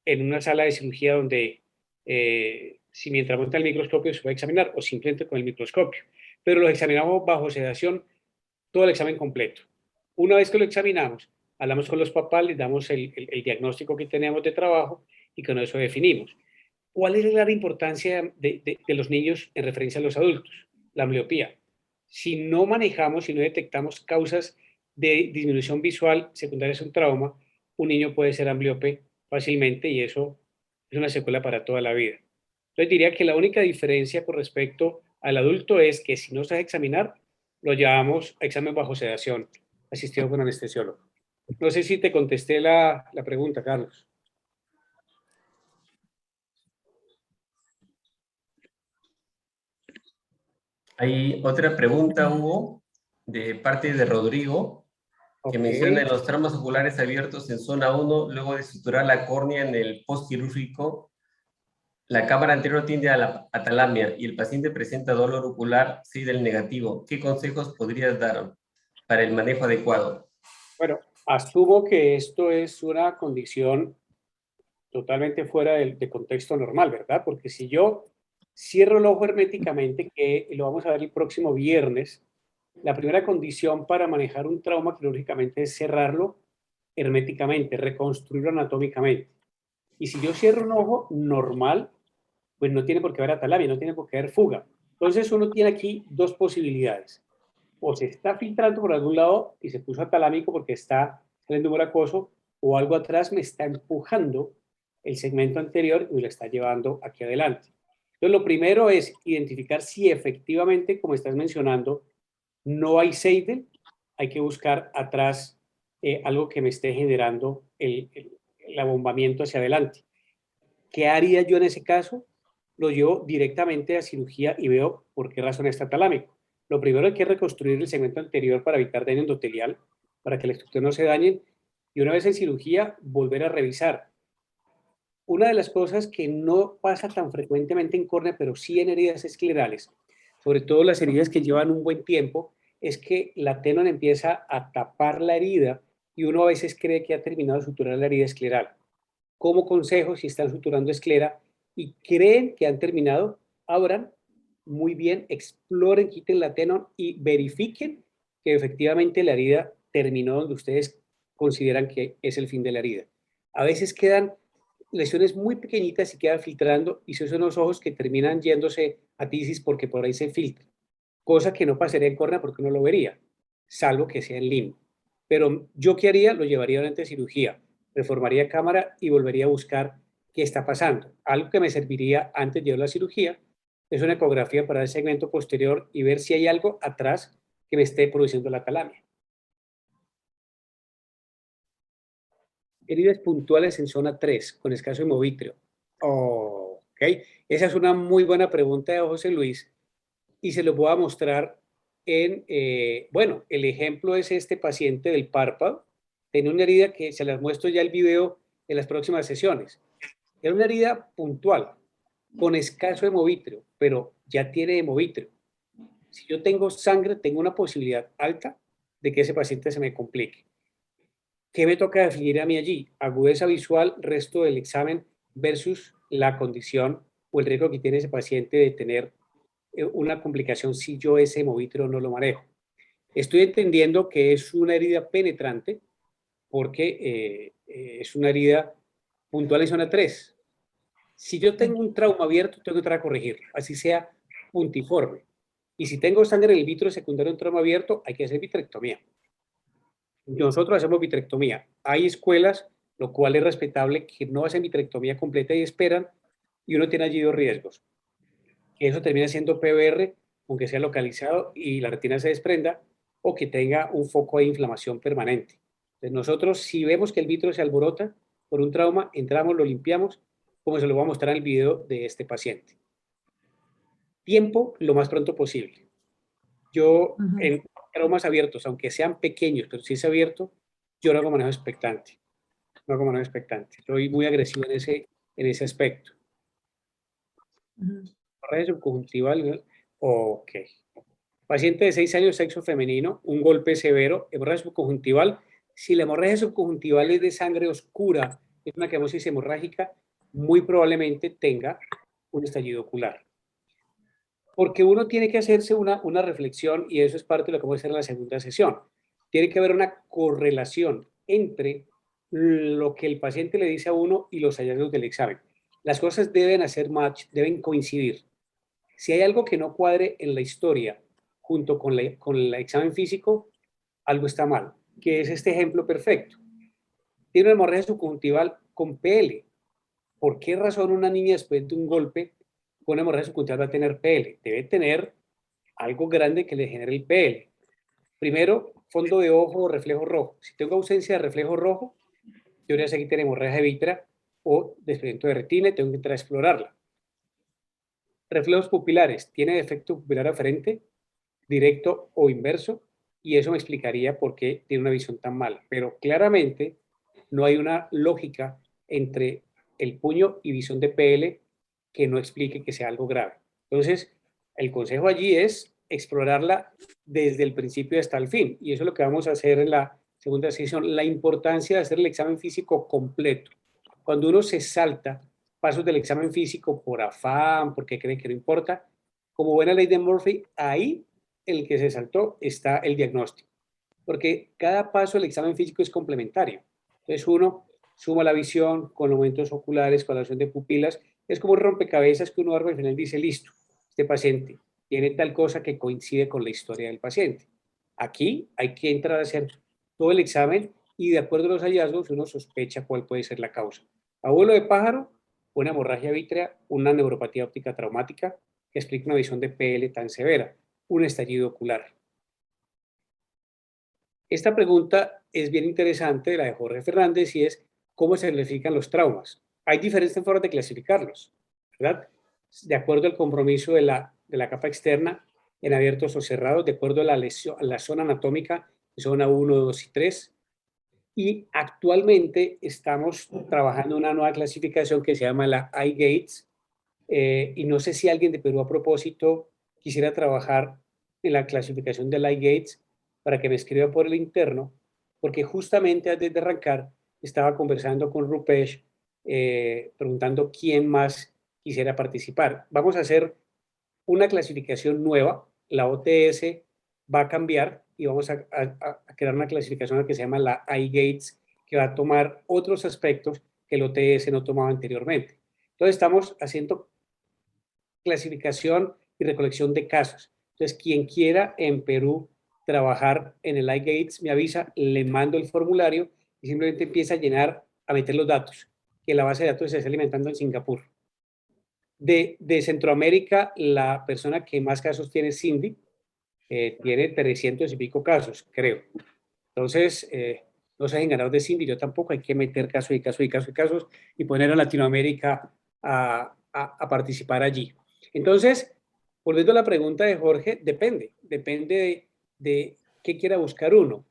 S2: en una sala de cirugía donde si mientras monta el microscopio se puede examinar o simplemente con el microscopio. Pero los examinamos bajo sedación todo el examen completo. Una vez que lo examinamos, hablamos con los papás, les damos el diagnóstico que tenemos de trabajo y con eso definimos. ¿Cuál es la importancia de los niños en referencia a los adultos? La ambliopía. Si no manejamos, si no detectamos causas de disminución visual secundarias a un trauma, un niño puede ser ambliope fácilmente y eso es una secuela para toda la vida. Entonces diría que la única diferencia con respecto al adulto es que si no se hace examinar, lo llevamos a examen bajo sedación, asistido por anestesiólogo. No sé si te contesté la pregunta, Carlos.
S1: Hay otra pregunta, Hugo, de parte de Rodrigo, que menciona los traumas oculares abiertos en zona 1, luego de suturar la córnea en el postquirúrgico. La cámara anterior tiende a la atalamia y el paciente presenta dolor ocular, sí del negativo. ¿Qué consejos podrías dar para el manejo adecuado?
S2: Bueno, asumo que esto es una condición totalmente fuera de contexto normal, ¿verdad? Porque si yo cierro el ojo herméticamente, que lo vamos a ver el próximo viernes, la primera condición para manejar un trauma quirúrgicamente es cerrarlo herméticamente, reconstruirlo anatómicamente. Y si yo cierro un ojo normal, pues no tiene por qué haber atalamia, no tiene por qué haber fuga. Entonces uno tiene aquí dos posibilidades. O se está filtrando por algún lado y se puso atalámico porque está saliendo un acoso, o algo atrás me está empujando el segmento anterior y me lo está llevando aquí adelante. Entonces lo primero es identificar si efectivamente, como estás mencionando, no hay Seidel, hay que buscar atrás algo que me esté generando el abombamiento hacia adelante. ¿Qué haría yo en ese caso? Lo llevo directamente a cirugía y veo por qué razón está talámico. Lo primero hay que reconstruir el segmento anterior para evitar daño endotelial, para que la estructura no se dañe, y una vez en cirugía, volver a revisar. Una de las cosas que no pasa tan frecuentemente en córnea, pero sí en heridas esclerales, sobre todo las heridas que llevan un buen tiempo, es que la tenon empieza a tapar la herida y uno a veces cree que ha terminado de suturar la herida escleral. Como consejo, si están suturando esclera y creen que han terminado, abran muy bien, exploren, quiten la tenon y verifiquen que efectivamente la herida terminó donde ustedes consideran que es el fin de la herida. A veces quedan lesiones muy pequeñitas y quedan filtrando y esos son los ojos que terminan yéndose a tisis porque por ahí se filtra, cosa que no pasaría en córnea porque no lo vería, salvo que sea en limbo. Pero yo qué haría, lo llevaría durante cirugía, reformaría cámara y volvería a buscar qué está pasando. Algo que me serviría antes de ir a la cirugía es una ecografía para el segmento posterior y ver si hay algo atrás que me esté produciendo la atalamia. Heridas puntuales en zona 3 con escaso hemovitrio. Ok, esa es una muy buena pregunta de José Luis y se lo voy a mostrar en, bueno, el ejemplo es este paciente del párpado. Tiene una herida que se las muestro ya el video en las próximas sesiones. Era una herida puntual, con escaso hemovitrio, pero ya tiene hemovitrio. Si yo tengo sangre, tengo una posibilidad alta de que ese paciente se me complique. ¿Qué me toca definir a mí allí? Agudeza visual, resto del examen versus la condición o el riesgo que tiene ese paciente de tener una complicación si yo ese hemovitrio no lo manejo. Estoy entendiendo que es una herida penetrante porque es una herida puntual en zona 3. Si yo tengo un trauma abierto, tengo que entrar a corregirlo, así sea puntiforme. Y si tengo sangre en el vítreo secundario de un trauma abierto, hay que hacer vitrectomía. Nosotros hacemos vitrectomía. Hay escuelas, lo cual es respetable, que no hacen vitrectomía completa y esperan, y uno tiene allí dos riesgos. Que eso termina siendo PBR, aunque sea localizado y la retina se desprenda, o que tenga un foco de inflamación permanente. Entonces nosotros, si vemos que el vítreo se alborota por un trauma, entramos, lo limpiamos, como se lo voy a mostrar en el video de este paciente. Tiempo, lo más pronto posible. Yo, en traumas abiertos, aunque sean pequeños, pero si es abierto, yo no hago manejo expectante. No hago manejo expectante. Soy muy agresivo en ese aspecto. Hemorragia subconjuntival, ok. Paciente de 6 años, sexo femenino, un golpe severo, hemorragia subconjuntival. Si la hemorragia subconjuntival es de sangre oscura, es una quemosis hemorrágica, muy probablemente tenga un estallido ocular. Porque uno tiene que hacerse una reflexión, y eso es parte de lo que vamos a hacer en la segunda sesión. Tiene que haber una correlación entre lo que el paciente le dice a uno y los hallazgos del examen. Las cosas deben hacer match, deben coincidir. Si hay algo que no cuadre en la historia junto con el examen físico, algo está mal, que es este ejemplo perfecto. Tiene una hemorragia subconjuntival con PL. ¿Por qué razón una niña después de un golpe con una hemorragia subconjuntival va a tener PL? Debe tener algo grande que le genere el PL. Primero, fondo de ojo o reflejo rojo. Si tengo ausencia de reflejo rojo, debería seguir teniendo hemorragia de vítrea o desprendimiento de retina y tengo que entrar a explorarla. Reflejos pupilares. ¿Tiene defecto pupilar aferente, directo o inverso? Y eso me explicaría por qué tiene una visión tan mala. Pero claramente no hay una lógica entre el puño y visión de PL que no explique que sea algo grave. Entonces, el consejo allí es explorarla desde el principio hasta el fin. Y eso es lo que vamos a hacer en la segunda sesión. La importancia de hacer el examen físico completo. Cuando uno se salta pasos del examen físico por afán, porque cree que no importa, como buena ley de Murphy, ahí el que se saltó está el diagnóstico. Porque cada paso del examen físico es complementario. Entonces uno suma la visión con aumentos oculares, con la visión de pupilas. Es como un rompecabezas que uno arma y al final dice, listo, este paciente tiene tal cosa que coincide con la historia del paciente. Aquí hay que entrar a hacer todo el examen y de acuerdo a los hallazgos uno sospecha cuál puede ser la causa. Abuelo de pájaro, una hemorragia vítrea, una neuropatía óptica traumática que explica una visión de PL tan severa, un estallido ocular. Esta pregunta es bien interesante, la de Jorge Fernández, y es ¿cómo se clasifican los traumas? Hay diferentes formas de clasificarlos, ¿verdad? De acuerdo al compromiso de la capa externa, en abiertos o cerrados, de acuerdo a la zona anatómica, zona 1, 2 y 3. Y actualmente estamos trabajando en una nueva clasificación que se llama la I-Gates, y no sé si alguien de Perú a propósito quisiera trabajar en la clasificación del I-Gates para que me escriba por el interno, porque justamente antes de arrancar estaba conversando con Rupesh, preguntando quién más quisiera participar. Vamos a hacer una clasificación nueva, la OTS va a cambiar y vamos a crear una clasificación que se llama la I-Gates, que va a tomar otros aspectos que el OTS no tomaba anteriormente. Entonces estamos haciendo clasificación y recolección de casos. Entonces, quien quiera en Perú trabajar en el I-Gates me avisa, le mando el formulario y simplemente empieza a llenar, a meter los datos, que la base de datos se está alimentando en Singapur. De Centroamérica, la persona que más casos tiene es Cindy, tiene 300 y pico casos, creo. Entonces, no se hacen ganadores de Cindy, yo tampoco, hay que meter casos y casos y casos y casos y poner a Latinoamérica a participar allí. Entonces, volviendo a la pregunta de Jorge, depende de qué quiera buscar uno,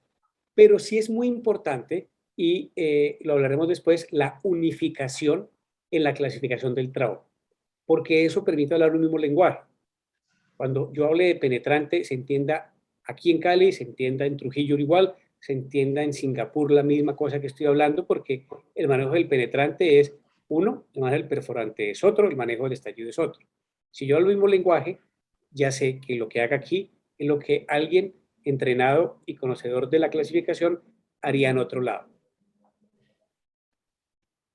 S2: pero sí es muy importante, y lo hablaremos después, la unificación en la clasificación del trauma, porque eso permite hablar un mismo lenguaje. Cuando yo hable de penetrante, se entienda aquí en Cali, se entienda en Trujillo igual, se entienda en Singapur la misma cosa que estoy hablando, porque el manejo del penetrante es uno, el manejo del perforante es otro, el manejo del estallido es otro. Si yo hablo el mismo lenguaje, ya sé que lo que haga aquí es lo que alguien entrenado y conocedor de la clasificación haría en otro lado.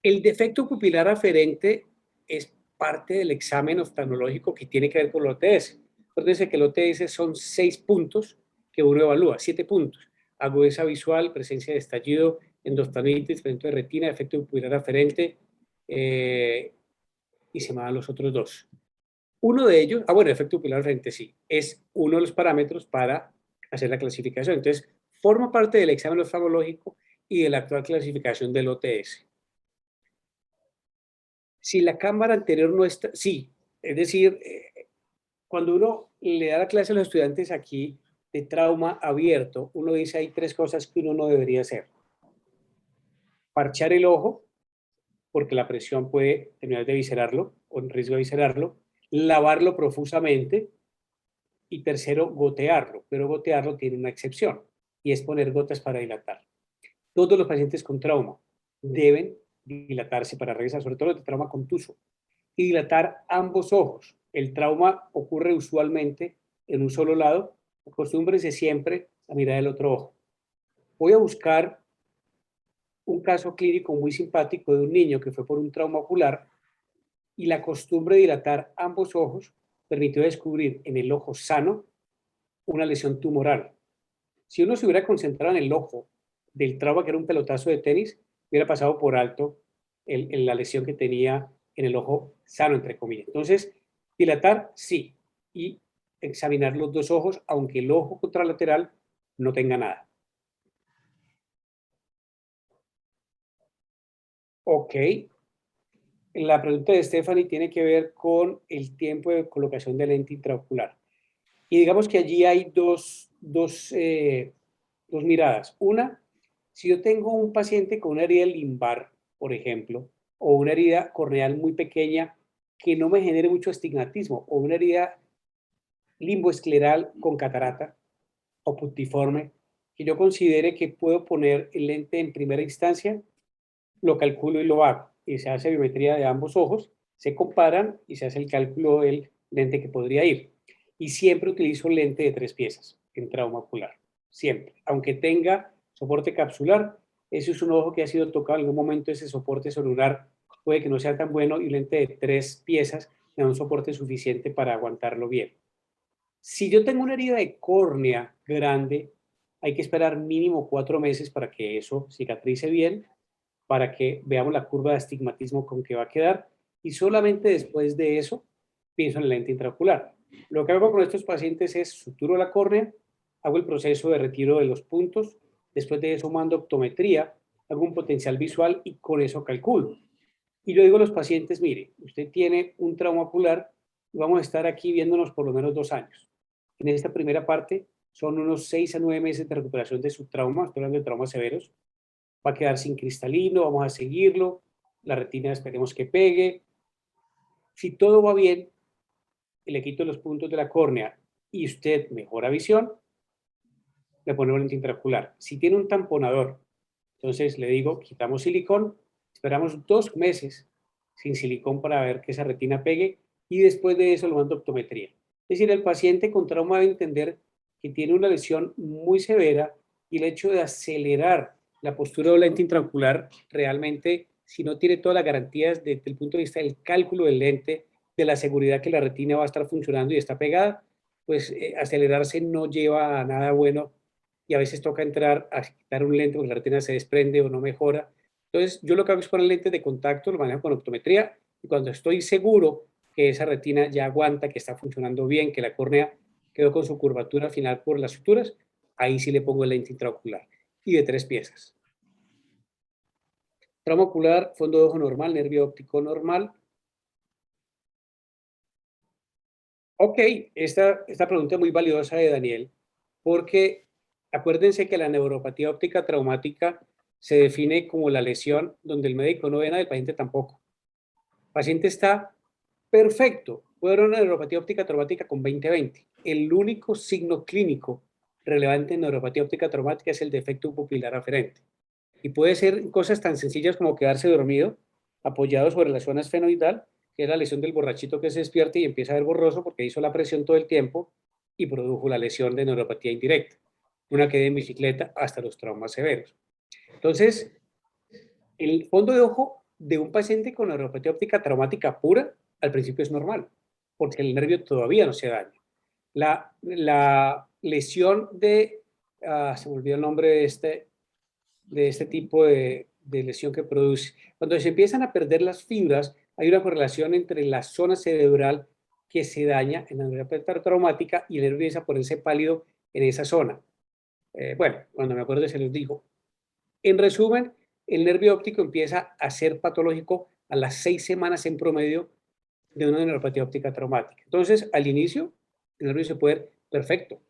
S2: El defecto pupilar aferente es parte del examen oftalmológico que tiene que ver con el OTS. Acuérdense que el OTS son 6 puntos que uno evalúa, 7 puntos. Agudeza visual, presencia de estallido, endoftalmitis, desprendimiento de retina, defecto pupilar aferente, y se me van los otros 2. Uno de ellos, bueno, efecto pupilar aferente sí, es uno de los parámetros para hacer la clasificación. Entonces, forma parte del examen oftalmológico y de la actual clasificación del OTS. Si la cámara anterior no está, sí, es decir, cuando uno le da la clase a los estudiantes aquí de trauma abierto, uno dice hay 3 cosas que uno no debería hacer. Parchar el ojo, porque la presión puede terminar de viscerarlo, o en riesgo de viscerarlo. Lavarlo profusamente. Y tercero, gotearlo, pero gotearlo tiene una excepción, y es poner gotas para dilatar. Todos los pacientes con trauma deben dilatarse para regresar, sobre todo los de trauma contuso. y dilatar ambos ojos. El trauma ocurre usualmente en un solo lado. Acostúmbrense siempre a mirar el otro ojo. Voy a buscar un caso clínico muy simpático de un niño que fue por un trauma ocular y la costumbre de dilatar ambos ojos permitió descubrir en el ojo sano una lesión tumoral. Si uno se hubiera concentrado en el ojo del trauma, que era un pelotazo de tenis, hubiera pasado por alto la lesión que tenía en el ojo sano, entre comillas. Entonces, dilatar, sí, y examinar los dos ojos, aunque el ojo contralateral no tenga nada. Ok. La pregunta de Stephanie tiene que ver con el tiempo de colocación de lente intraocular. Y digamos que allí hay dos miradas. Una, si yo tengo un paciente con una herida limbar, por ejemplo, o una herida corneal muy pequeña que no me genere mucho astigmatismo, o una herida limboescleral con catarata o puntiforme, que yo considere que puedo poner el lente en primera instancia, lo calculo y lo hago. Y se hace biometría de ambos ojos, se comparan y se hace el cálculo del lente que podría ir. Y siempre utilizo lente de 3 piezas en trauma ocular. Siempre. Aunque tenga soporte capsular, ese es un ojo que ha sido tocado en algún momento, ese soporte celular puede que no sea tan bueno y lente de 3 piezas me da un soporte suficiente para aguantarlo bien. Si yo tengo una herida de córnea grande, hay que esperar mínimo 4 meses para que eso cicatrice bien, para que veamos la curva de astigmatismo con que va a quedar, y solamente después de eso pienso en la lente intraocular. Lo que hago con estos pacientes es suturo la córnea, hago el proceso de retiro de los puntos, después de eso mando optometría, hago un potencial visual y con eso calculo. Y yo digo a los pacientes, mire, usted tiene un trauma ocular y vamos a estar aquí viéndonos por lo menos 2 años. En esta primera parte son unos 6 a 9 meses de recuperación de su trauma, estoy hablando de traumas severos. Va a quedar sin cristalino, vamos a seguirlo, la retina esperemos que pegue. Si todo va bien, le quito los puntos de la córnea y usted mejora visión, le ponemos lente intraocular. Si tiene un tamponador, entonces le digo, quitamos silicón, esperamos 2 meses sin silicón para ver que esa retina pegue y después de eso lo mando a optometría. Es decir, el paciente con trauma debe entender que tiene una lesión muy severa y el hecho de acelerar la postura de lente intraocular realmente, si no tiene todas las garantías desde el punto de vista del cálculo del lente, de la seguridad que la retina va a estar funcionando y está pegada, pues acelerarse no lleva a nada bueno y a veces toca entrar a quitar un lente porque la retina se desprende o no mejora. Entonces, yo lo que hago es poner lentes de contacto, lo manejo con optometría y cuando estoy seguro que esa retina ya aguanta, que está funcionando bien, que la córnea quedó con su curvatura final por las suturas, ahí sí le pongo el lente intraocular y de 3 piezas. Trauma ocular, fondo de ojo normal, nervio óptico normal. Ok, esta pregunta es muy valiosa de Daniel, porque acuérdense que la neuropatía óptica traumática se define como la lesión donde el médico no ve nada y el paciente tampoco. El paciente está perfecto, puede haber una neuropatía óptica traumática con 20/20. El único signo clínico relevante en neuropatía óptica traumática es el defecto pupilar aferente. Y puede ser cosas tan sencillas como quedarse dormido, apoyado sobre la zona esfenoidal, que es la lesión del borrachito que se despierta y empieza a ver borroso porque hizo la presión todo el tiempo y produjo la lesión de neuropatía indirecta. Una queda en bicicleta hasta los traumas severos. Entonces, el fondo de ojo de un paciente con neuropatía óptica traumática pura al principio es normal, porque el nervio todavía no se daña. La lesión de, se me olvidó el nombre de este tipo de lesión que produce. Cuando se empiezan a perder las fibras, hay una correlación entre la zona cerebral que se daña en la neuropatía traumática y el nervio empieza a ponerse pálido en esa zona. Bueno, cuando me acuerdo se los digo. En resumen, el nervio óptico empieza a ser patológico a las 6 semanas en promedio de una neuropatía óptica traumática. Entonces, al inicio, el nervio se puede ver perfecto,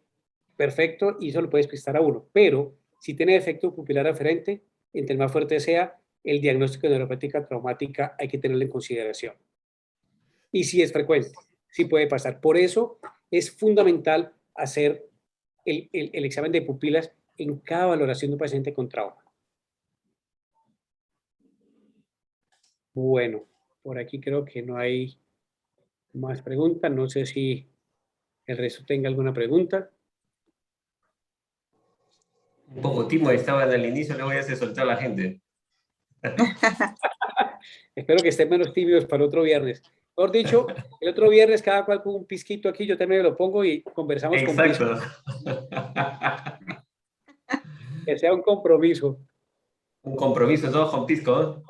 S2: perfecto, y eso lo puede despistar a uno. Pero si tiene defecto pupilar aferente, entre más fuerte sea, el diagnóstico de neuropatía traumática hay que tenerlo en consideración. Y si es frecuente, sí puede pasar. Por eso es fundamental hacer el examen de pupilas en cada valoración de un paciente con trauma. Bueno, Por aquí creo que no hay más preguntas. No sé si el resto tenga alguna pregunta.
S1: Un poco tímido estaba al inicio, luego ya se soltó a la gente.
S2: Espero que estén menos tímidos para otro viernes. Mejor dicho, el otro viernes cada cual con un pisquito aquí, yo también lo pongo y conversamos con pisco.
S1: Exacto.
S2: Que sea un compromiso.
S1: Un compromiso, todo con pisco, ¿no?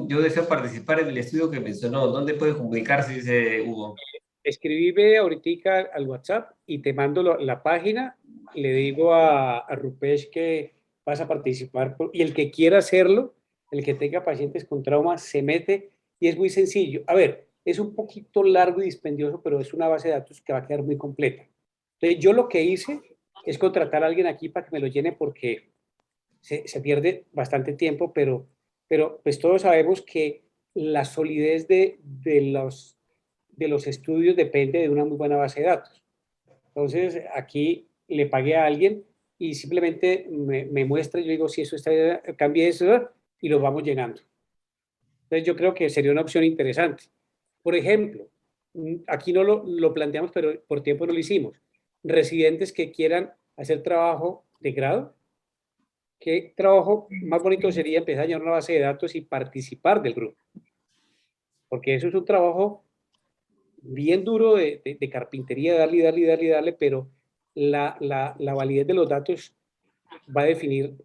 S1: Yo deseo participar en el estudio que mencionó. ¿Dónde puede comunicarse, dice Hugo?
S2: Escribime ahorita al WhatsApp y te mando la página. Le digo a Rupesh que vas a participar y el que quiera hacerlo, el que tenga pacientes con trauma, se mete y es muy sencillo. A ver, es un poquito largo y dispendioso, pero es una base de datos que va a quedar muy completa. Entonces, yo lo que hice es contratar a alguien aquí para que me lo llene porque se pierde bastante tiempo, pero pues todos sabemos que la solidez de los estudios depende de una muy buena base de datos. Entonces, aquí le pagué a alguien y simplemente me muestra, yo digo, si eso está, cambie eso y lo vamos llenando. Entonces, yo creo que sería una opción interesante. Por ejemplo, aquí no lo planteamos, pero por tiempo no lo hicimos. Residentes que quieran hacer trabajo de grado, ¿qué trabajo más bonito sería empezar a llenar una base de datos y participar del grupo? Porque eso es un trabajo bien duro de carpintería, darle, pero la validez de los datos va a definir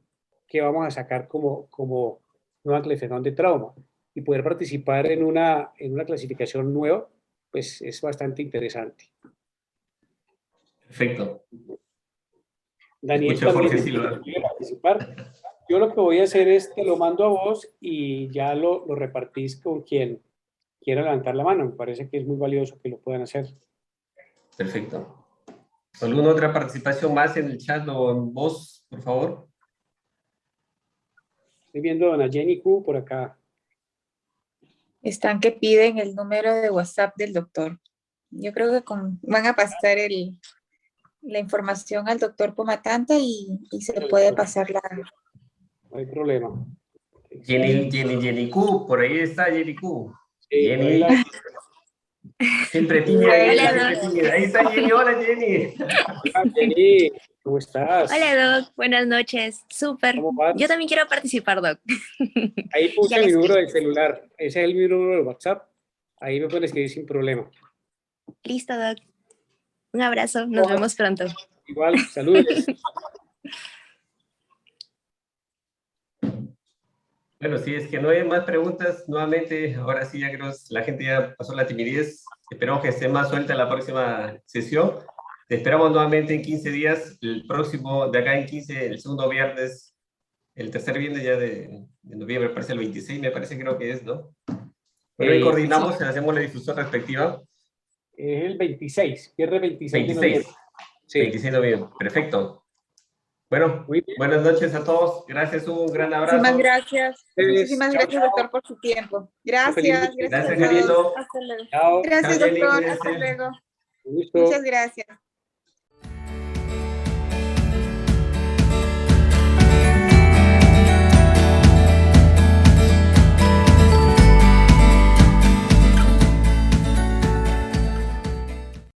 S2: qué vamos a sacar como nueva clasificación de trauma. Y poder participar en una clasificación nueva, pues es bastante interesante.
S1: Perfecto.
S2: Daniel
S1: Escucha,
S2: también
S1: Jorge Silva.
S2: quiere participar. Yo lo que voy a hacer es te lo mando a vos y ya lo repartís con quien quiera levantar la mano. Me parece que es muy valioso que lo puedan hacer.
S1: Perfecto. ¿Alguna otra participación más en el chat o en voz, por favor?
S2: Estoy viendo a dona Jenny Q por acá.
S3: Están que piden el número de WhatsApp del doctor. Yo creo que van a pasar la información al doctor Pomatanta y se puede pasar la...
S2: No hay problema.
S1: Jenny Q, por ahí está Jenny Q.
S2: Sí, por ahí
S1: Jenny. Siempre tímida,
S4: Hola,
S1: siempre
S4: Doc.
S1: tímida. Ahí está Jenny, hola Jenny.
S2: Hola, Jenny, ¿cómo estás?
S4: Hola, Doc. Buenas noches. Súper.
S2: ¿Cómo vas?
S4: Yo también quiero participar, Doc.
S2: Ahí puse
S4: Ya
S2: mi
S4: les
S2: número
S4: escribo.
S2: de celular. Ese es el número de WhatsApp. Ahí me pueden escribir sin problema.
S4: Listo, Doc. Un abrazo. Nos vemos pronto.
S2: Igual, saludos.
S1: Bueno, si es que no hay más preguntas, nuevamente, ahora sí ya creo que la gente ya pasó la timidez. Esperamos que esté más suelta la próxima sesión. Te esperamos nuevamente en 15 días, el próximo, de acá en 15, el segundo viernes, el tercer viernes ya de noviembre, parece el 26, me parece creo que es, ¿no? Bueno, ahí coordinamos,
S2: Sí.
S1: hacemos la difusión respectiva.
S2: Es el 26, viernes 26 de
S1: 26,
S2: noviembre. Sí.
S1: 26 de noviembre, perfecto. Bueno,
S2: Muy bien.
S1: buenas noches a todos. Gracias, un gran abrazo.
S3: Muchísimas gracias. Muchísimas
S2: Chao,
S3: gracias, doctor, por su tiempo. Gracias,
S2: Feliz noche.
S3: gracias
S1: Gracias,
S3: a todos.
S1: Janito.
S3: Hasta luego.
S2: Chao.
S3: Gracias,
S1: Chao, Jenny,
S3: doctor.
S1: cuídense.
S3: Hasta luego.
S2: Un gusto.
S3: Muchas gracias.